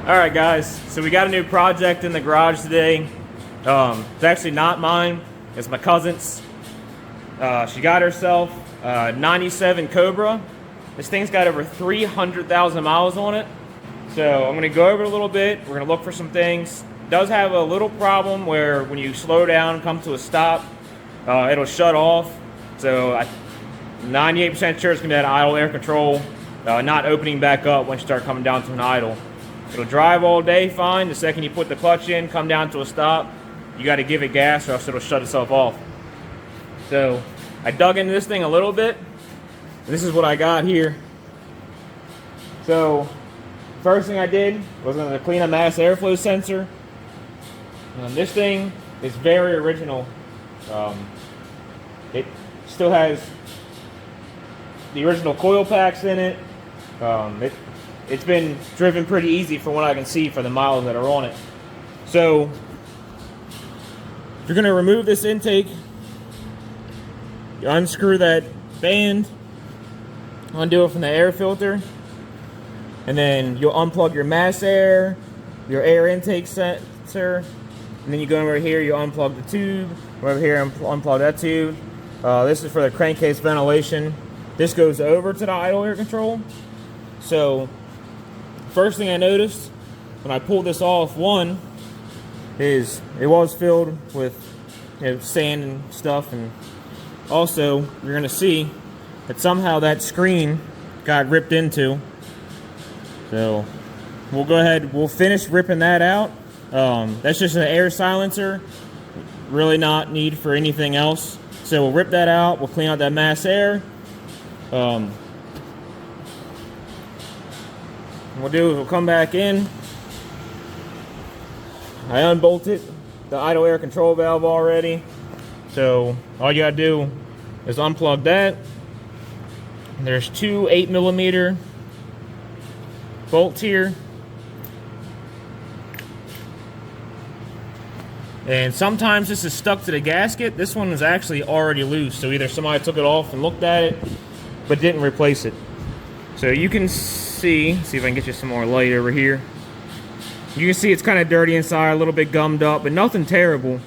Alright guys, so we got a new project in the garage today. It's actually not mine, it's my cousin's. She got herself a 97 Cobra. This thing's got over 300,000 miles on it. So I'm going to go over it a little bit. We're going to look for some things. It does have a little problem where when you slow down, come to a stop, it'll shut off. So I'm 98% sure it's going to be at idle air control, not opening back up once you start coming down to an idle. It'll drive all day fine. The second you put the clutch in, come down to a stop, you got to give it gas or else it'll shut itself off. So I dug into this thing a little bit. This is what I got here. So first thing I did was going to clean a mass airflow sensor. This thing is very original. It still has the original coil packs in it. It's been driven pretty easy from what I can see for the miles that are on it. So if you're going to remove this intake, you unscrew that band, undo it from the air filter, and then you'll unplug your mass air, your air intake sensor, and then you go over here, you unplug the tube, over here and unplug that tube. This is for the crankcase ventilation. This goes over to the idle air control. So first thing I noticed when I pulled this off, one, is it was filled with sand and stuff, and also you're going to see that somehow that screen got ripped into. So we'll go ahead, we'll finish ripping that out. That's just an air silencer, really not need for anything else. So we'll rip that out, we'll clean out that mass air. What we'll do is we'll come back in. I unbolted the idle air control valve already. So all you gotta do is unplug that. There's two 8mm bolts here. And sometimes this is stuck to the gasket. This one is actually already loose. So either somebody took it off and looked at it, but didn't replace it. So you can see if I can get you some more light over here. You can see it's kind of dirty inside, a little bit gummed up, but nothing terrible.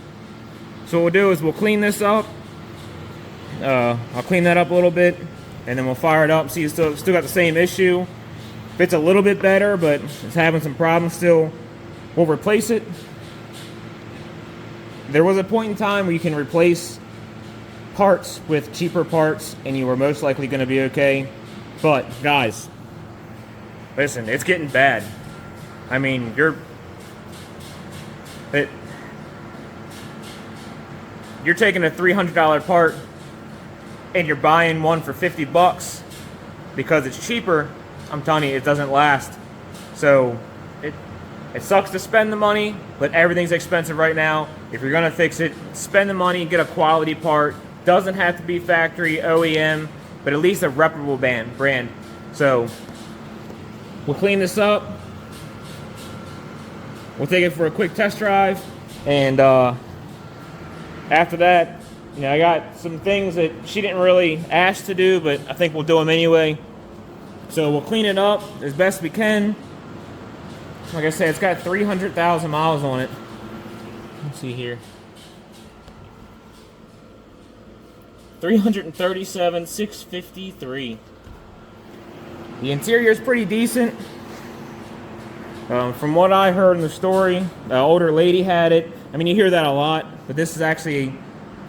So what we'll do is we'll clean this up. I'll clean that up a little bit, and then we'll fire it up. See, it's still got the same issue. It's a little bit better, but it's having some problems still. We'll replace it. There was a point in time where you can replace parts with cheaper parts, and you were most likely going to be okay. But guys, listen, it's getting bad. I mean, you're taking a $300 part and you're buying one for 50 bucks because it's cheaper. I'm telling you, it doesn't last. So it sucks to spend the money, but everything's expensive right now. If you're gonna fix it, spend the money and get a quality part. Doesn't have to be factory OEM, but at least a reputable brand. So we'll clean this up. We'll take it for a quick test drive, and after that, I got some things that she didn't really ask to do, but I think we'll do them anyway. So we'll clean it up as best we can. Like I said, it's got 300,000 miles on it. Let's see here. 337,653. The interior is pretty decent. From what I heard in the story, the older lady had it. I mean, you hear that a lot, but this is actually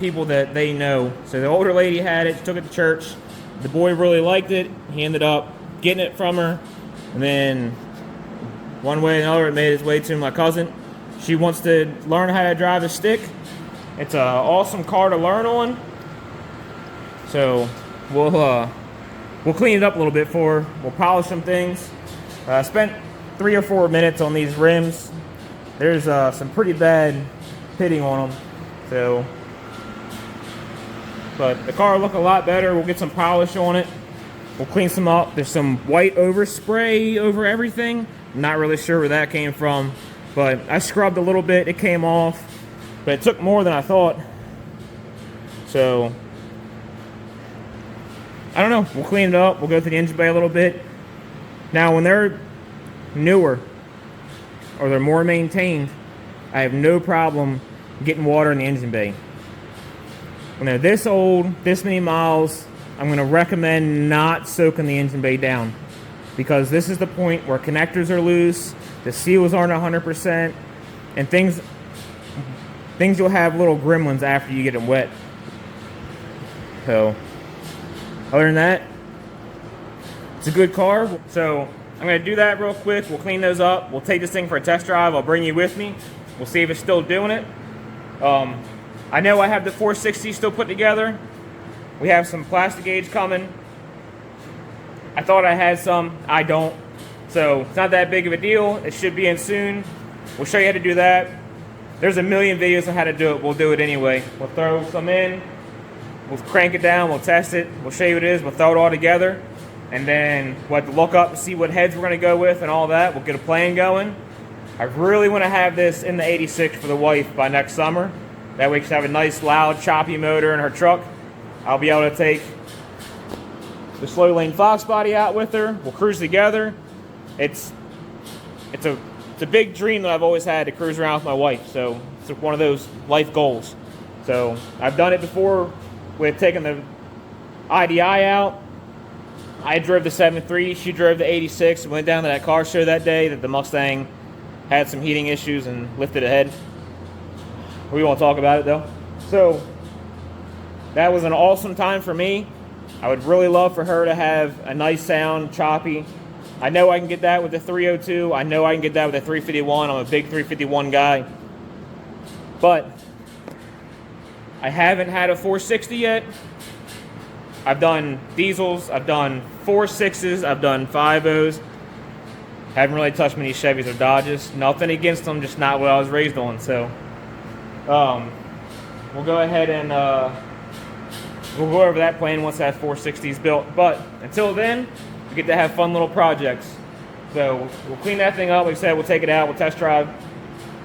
people that they know. So the older lady had it, took it to church. The boy really liked it. He ended up getting it from her. And then one way or another, it made its way to my cousin. She wants to learn how to drive a stick. It's an awesome car to learn on. So we'll clean it up a little bit for her. We'll polish some things. I spent 3 or 4 minutes on these rims. There's some pretty bad pitting on them. So, but the car will look a lot better. We'll get some polish on it. We'll clean some up. There's some white overspray over everything. I'm not really sure where that came from, but I scrubbed a little bit. It came off, but it took more than I thought. So I don't know. We'll clean it up. We'll go through the engine bay a little bit. Now, when they're newer, or they're more maintained, I have no problem getting water in the engine bay. When they're this old, this many miles, I'm going to recommend not soaking the engine bay down, because this is the point where connectors are loose, the seals aren't 100%, and things you'll have little gremlins after you get them wet. So, other than that, it's a good car. So, I'm going to do that real quick. We'll clean those up. We'll take this thing for a test drive. I'll bring you with me. We'll see if it's still doing it. I know I have the 460 still put together. We have some plastic gauge coming. I thought I had some. I don't. So it's not that big of a deal. It should be in soon. We'll show you how to do that. There's a million videos on how to do it. We'll do it anyway. We'll throw some in. We'll crank it down. We'll test it. We'll show you what it is. We'll throw it all together. And then we'll have to look up and see what heads we're going to go with and all that. We'll get a plan going. I really want to have this in the 86 for the wife by next summer. That way she can have a nice, loud, choppy motor in her truck. I'll be able to take the slow lane Fox body out with her. We'll cruise together. It's a big dream that I've always had, to cruise around with my wife. So it's one of those life goals. So I've done it before with taking the IDI out. I drove the 7.3, she drove the 86. We went down to that car show that day that the Mustang had some heating issues and lifted ahead. We won't talk about it though. So that was an awesome time for me. I would really love for her to have a nice sound, choppy. I know I can get that with the 302. I know I can get that with the 351. I'm a big 351 guy. But I haven't had a 460 yet. I've done diesels, I've done 4.6s, I've done 5.0s. Haven't really touched many Chevys or Dodges. Nothing against them, just not what I was raised on. So we'll go ahead and we'll go over that plan once that 460 is built. But until then, we get to have fun little projects. So we'll clean that thing up. Like I said, we'll take it out, we'll test drive,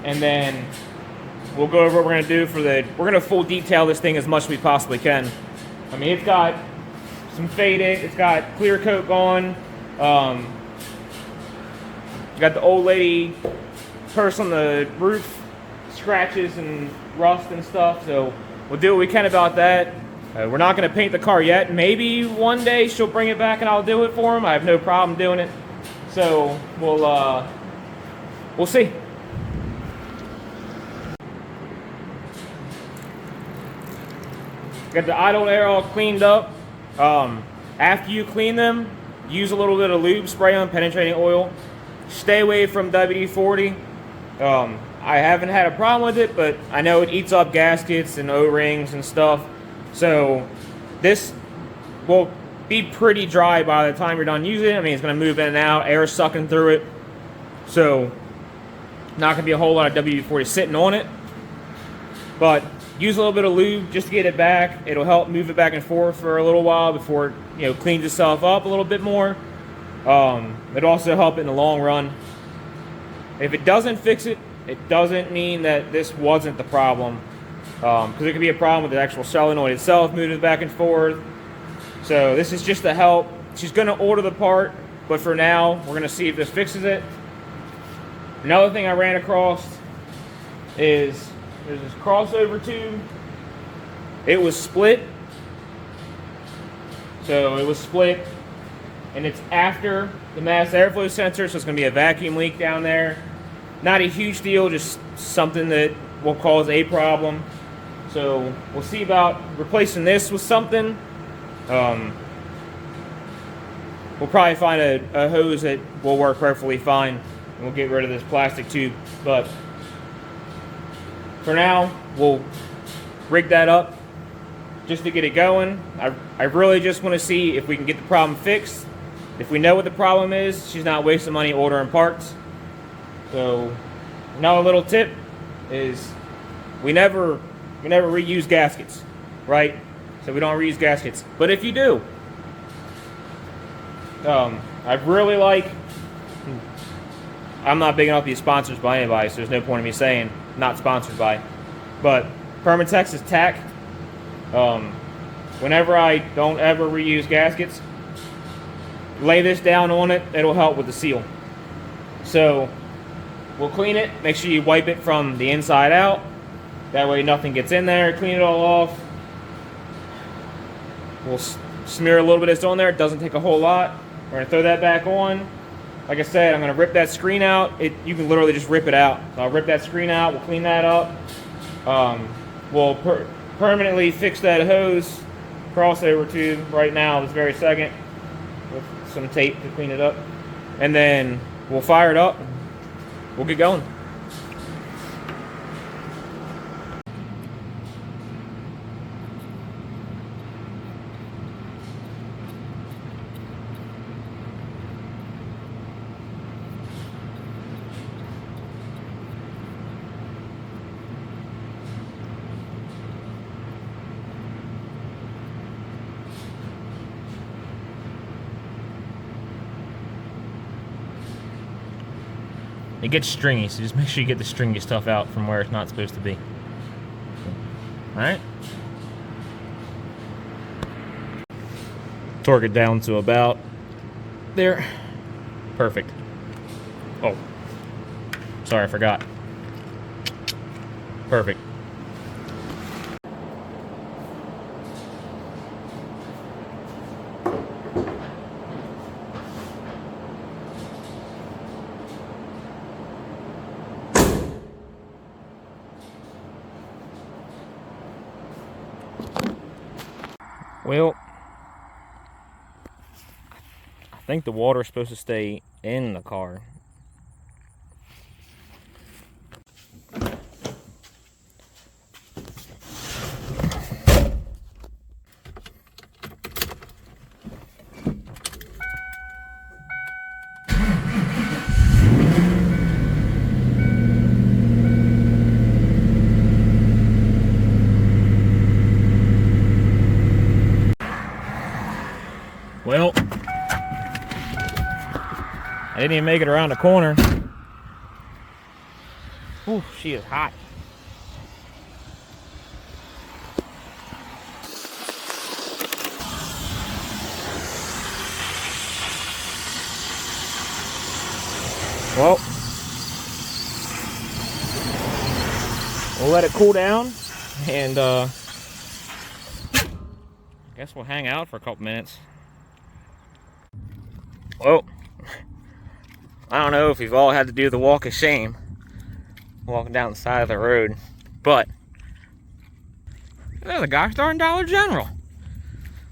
and then we'll go over what we're going to do for we're going to full detail this thing as much as we possibly can. I mean, it's got some faded, it's got clear coat gone. Got the old lady purse on the roof, scratches and rust and stuff. So we'll do what we can about that. We're not going to paint the car yet. Maybe one day she'll bring it back and I'll do it for him. I have no problem doing it. So we'll see. Got the idle air all cleaned up. After you clean them, use a little bit of lube, spray on penetrating oil. Stay away from WD-40. I haven't had a problem with it, but I know it eats up gaskets and O-rings and stuff. So this will be pretty dry by the time you're done using it. I mean, it's going to move in and out, air sucking through it. So not going to be a whole lot of WD-40 sitting on it. But use a little bit of lube just to get it back. It'll help move it back and forth for a little while before it cleans itself up a little bit more. It'll also help it in the long run. If it doesn't fix it, it doesn't mean that this wasn't the problem. Because it could be a problem with the actual solenoid itself moving back and forth. So this is just to help. She's going to order the part, but for now, we're going to see if this fixes it. Another thing I ran across is there's this crossover tube. It was split. So it was split, and it's after the mass airflow sensor, so it's going to be a vacuum leak down there. Not a huge deal, just something that will cause a problem. So we'll see about replacing this with something. We'll probably find a hose that will work perfectly fine, and we'll get rid of this plastic tube. But for now, we'll rig that up just to get it going. I really just want to see if we can get the problem fixed. If we know what the problem is, she's not wasting money ordering parts. So another little tip is we never reuse gaskets, right? So we don't reuse gaskets. But if you do, I really like, I'm not big enough to be sponsored by anybody, so there's no point in me saying not sponsored by. But Permatex is tack. Whenever I don't ever reuse gaskets, lay this down on it, it'll help with the seal. So we'll clean it. Make sure you wipe it from the inside out. That way nothing gets in there. Clean it all off. We'll smear a little bit of this on there. It doesn't take a whole lot. We're gonna throw that back on. Like I said, I'm gonna rip that screen out. You can literally just rip it out. So I'll rip that screen out. We'll clean that up. We'll permanently fix that hose crossover tube right now, this very second, with some tape to clean it up. And then we'll fire it up. We'll get going. It gets stringy, so just make sure you get the stringy stuff out from where it's not supposed to be. Alright? Torque it down to about there. Perfect. Oh. Sorry, I forgot. Perfect. Well, I think the water's supposed to stay in the car. Well, I didn't even make it around the corner. Ooh, she is hot. Well, we'll let it cool down, and I guess we'll hang out for a couple minutes. Well, I don't know if we've all had to do the walk of shame walking down the side of the road, but there's a gosh darn Dollar General.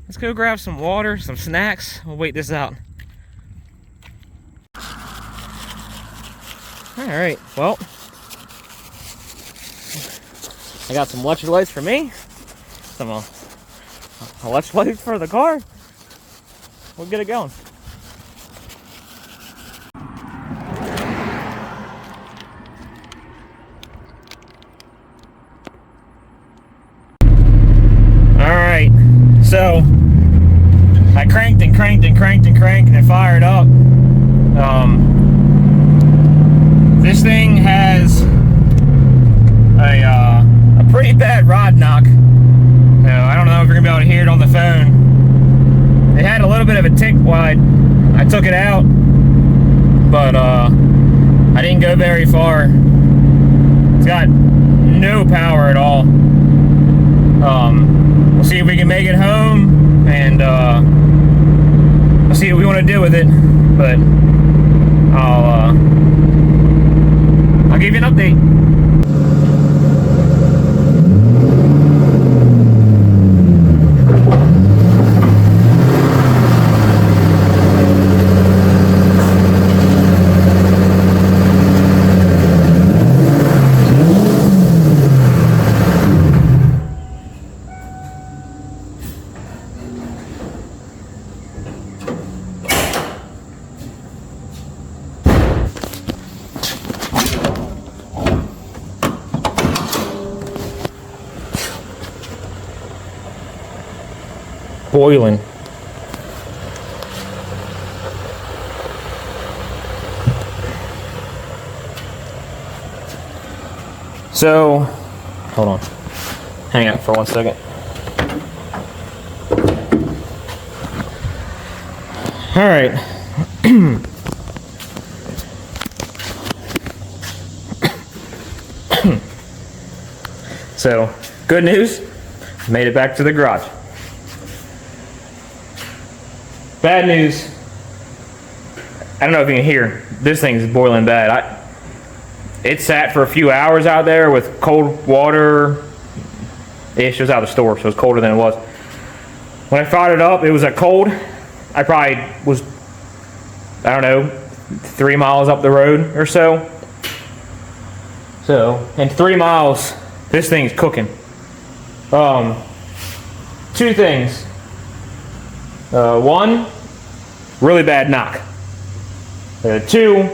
Let's go grab some water, some snacks. We'll wait this out. Alright, well, I got some electrolytes for me, some electrolytes for the car. We'll get it going. So I cranked and cranked and cranked and cranked and it fired up. This thing has a pretty bad rod knock. I don't know if you're gonna be able to hear it on the phone. It had a little bit of a tick while I took it out, but I didn't go very far. It's got no power at all. We'll see if we can make it home, and we'll see what we want to do with it. But I'll give you an update. Boiling. So, hold on. Hang out for 1 second. All right. So, good news, made it back to the garage. Bad news, I don't know if you can hear, this thing's boiling bad. It sat for a few hours out there with cold water. It was out of the store, so it's colder than it was. When I fired it up, it was cold. I probably was, I don't know, 3 miles up the road or so. So, in 3 miles, this thing's cooking. Two things. One, really bad knock. Two,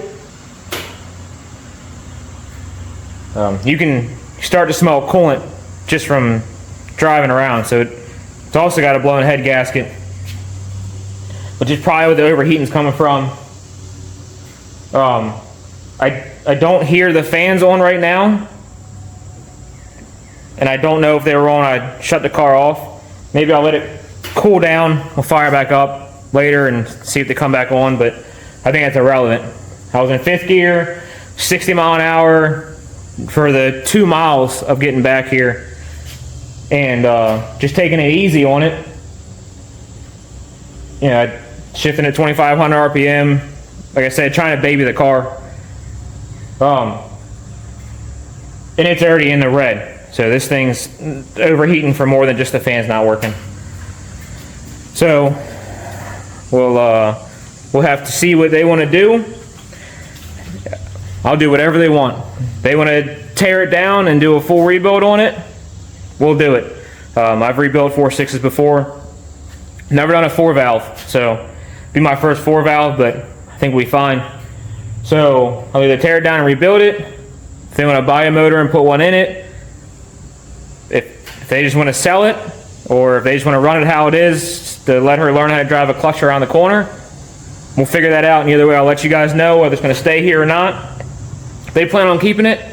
you can start to smell coolant just from driving around. So it's also got a blown head gasket, which is probably where the overheating's coming from. I don't hear the fans on right now, and I don't know if they were on. I shut the car off. Maybe I'll let it cool down. We'll fire back up later and see if they come back on, but I think that's irrelevant. I was in 5th gear, 60 mile an hour for the 2 miles of getting back here, and just taking it easy on it. You know, shifting at 2,500 RPM. Like I said, trying to baby the car. And it's already in the red. So this thing's overheating for more than just the fan's not working. So we'll have to see what they want to do. I'll do whatever they want. They want to tear it down and do a full rebuild on it, we'll do it. I've rebuilt 4.6s before. Never done a 4-valve, so be my first 4-valve, but I think we'll be fine. So I'll either tear it down and rebuild it. If they want to buy a motor and put one in it, if they just want to sell it, or if they just want to run it how it is to let her learn how to drive a clutch around the corner, we'll figure that out. And either way, I'll let you guys know whether it's going to stay here or not. If they plan on keeping it,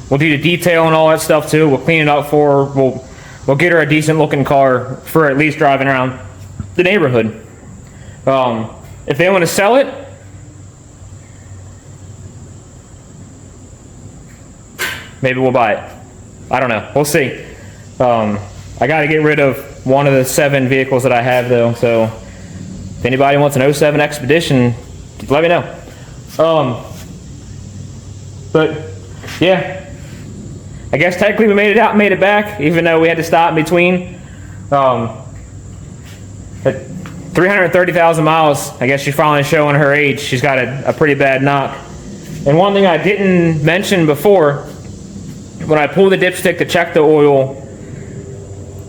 we'll do the detail and all that stuff too. We'll clean it up for her. We'll get her a decent looking car for at least driving around the neighborhood. If they want to sell it, maybe we'll buy it. I don't know. We'll see. I got to get rid of one of the 7 vehicles that I have though, so if anybody wants an 07 Expedition, let me know. But yeah, I guess technically we made it out and made it back, even though we had to stop in between. At 330,000 miles, I guess she's finally showing her age. She's got a pretty bad knock. And one thing I didn't mention before, when I pulled the dipstick to check the oil,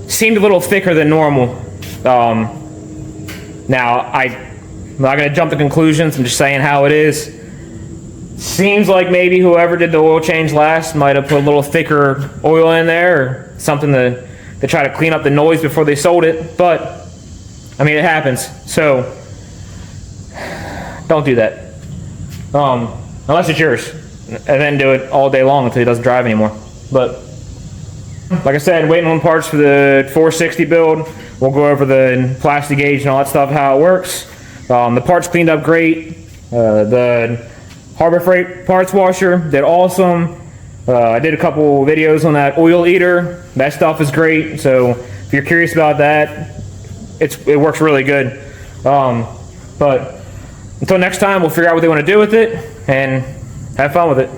seemed a little thicker than normal. Now, I'm not going to jump to conclusions. I'm just saying how it is. Seems like maybe whoever did the oil change last might have put a little thicker oil in there or something to try to clean up the noise before they sold it. But, I mean, it happens. So, don't do that. Unless it's yours. And then do it all day long until it doesn't drive anymore. But, like I said, waiting on parts for the 460 build. We'll go over the plastic gauge and all that stuff, how it works. The parts cleaned up great. The Harbor Freight parts washer did awesome. I did a couple videos on that oil eater. That stuff is great. So if you're curious about that, it works really good. But until next time, we'll figure out what they want to do with it and have fun with it.